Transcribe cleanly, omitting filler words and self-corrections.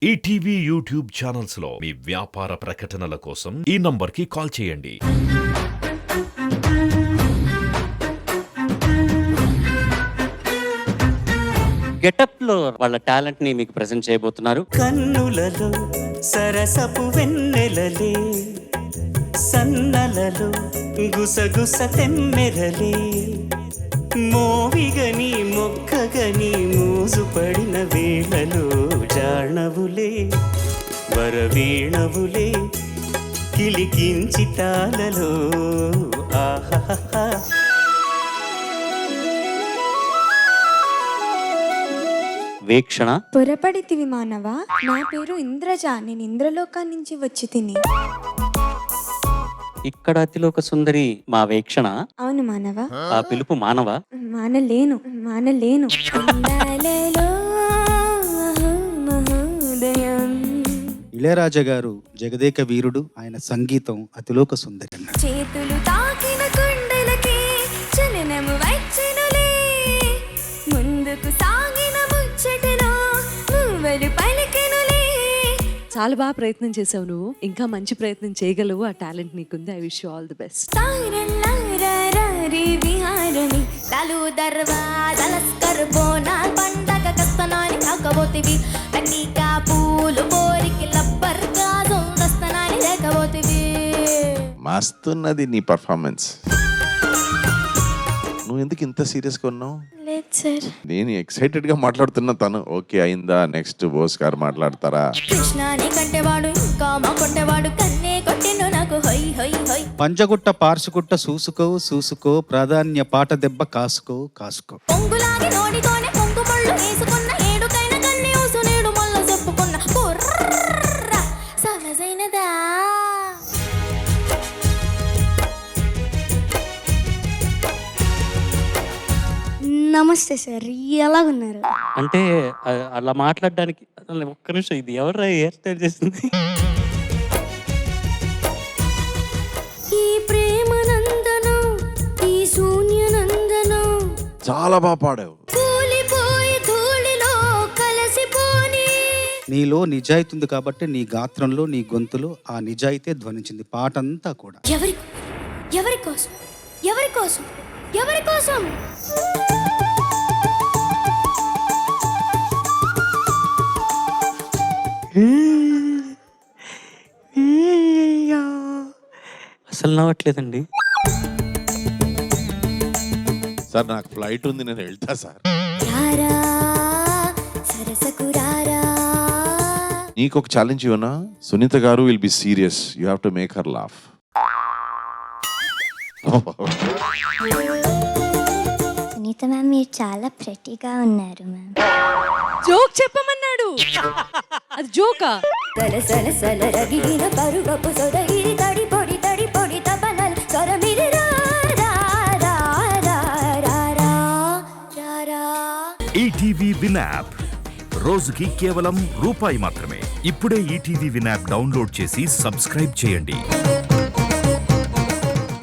ETV YouTube channels లో మీ వ్యాపార ప్రకటనల కోసం ఈ నంబర్కి కాల్ చేయండి. గెటప్ లో వాళ్ళ టాలెంట్ ని మీకు ప్రెజెంట్ చేయబోతున్నారు. కన్నులలో సరసపు వెన్నెలలే, సన్నలలో గుసగుస తెమ్మెరలే, మోవిగని మొక్కగని మోజుపడిన వేళలో జాణవులే వరవీణవులే కిలికించి తాళలో ఆహా. వీక్షణ పొరపడితివి మానవా, నా పేరు ఇంద్రజ, నేను ఇంద్రలోకా నుంచి వచ్చి తిని. ఇక్కడ అతిలోక సుందరి మా వీక్షణ. అవును మానవా. ఆ పిలుపు మానవ. మానలేను. అందాలలో మహోదయం. ఇళయరాజా గారు జగదేక వీరుడు, ఆయన సంగీతం అతిలోక సుందరి అన్నాడు. చేతులు తాకిన కుండలకి చలనము వచ్చెనులే, ముందుకు సాగిన ముచ్చటలో మువ్వలు పలికెనులే. చాలా బాగా ప్రయత్నం చేసావు నువ్వు, ఇంకా మంచి ప్రయత్నం చేయగలవు. ఆ టాలెంట్ నీకుంది. I wish you all the best. సారల్లారారి విహారని లాలు దర్వాజల స్కర్ బోనాల్ పండగ కస్తనాని కాకబోతివి, కన్నికా పూలు కోరికి లబ్బర్ గాజం దస్తనాని లేకబోతివి. మస్తున్నది నీ పర్ఫార్మెన్స్. నువ్వు ఎందుకు ఇంత సీరియస్గా ఉన్నావు? లేదు సార్, నేను ఎక్సైటెడ్ గా మాట్లాడుతున్నా. తను ఓకే అయిందా, నెక్స్ట్ బోస్ గారు మాట్లాడతారా? కృష్ణాని కంటేవాడు ఇంకా మా కొట్టేవాడు, కన్నే కొట్టిను నాకు హై హై హై. పంజగుట్ట పార్సుకుట్ట చూసుకో చూసుకో, ప్రాధాన్య పాట దెబ్బ కాసుకో కాసుకో. పొంగులాగి నోడితోనే పొంగు పళ్ళు వేసుకున్న, ఏడుకైన కన్నే ఊసు నేడు మల్ల చెప్పుకున్న కుర్ర సహజైనదా. నమస్తే సార్, ఎలాగున్నారు? అంటే అలా మాట్లాడడానికి ఒక్క నిమిషం, ఇది ఎవరు హెయిర్ స్టైల్ చేసింది? ఈ ప్రేమ నందను, ఈ శూన్య నందను, చాలా బాగా పాడావు. కూలిపోయి ధూళిలో కలసిపోని. నీలో నిజాయితీ ఉంది కాబట్టి నీ గాత్రంలో, నీ గొంతులో ఆ నిజాయితీ ధ్వనించింది పాటంతా కూడా. ఎవరి ఎవరి కోసం ఎవరి కోసం ఎవరి కోసం? అసలు నవ్వట్లేదండి. సార్ నాకు ఫ్లైట్ ఉంది, నేను వెళ్తా సార్. రారా సరసకు రారా. నీకు ఒక ఛాలెంజ్ ఇవ్వనా? సునీత గారు will be serious, you have to make her laugh. Sunitha ma'am, మీరు చాలా ప్రెటీగా ఉన్నారు మ్యామ్. జోక్ చెప్పమన్నాడు. అది జోకా? సల సల రగిలిన పరుగపు సొదగిరి తడి పొడి తపనల్ స్వరమిరి రారా. ఈటీవీ విన్ యాప్ రోజుకి కేవలం రూపాయి మాత్రమే. ఇప్పుడే ఈటీవీ విన్ యాప్ డౌన్లోడ్ చేసి సబ్స్క్రైబ్ చేయండి.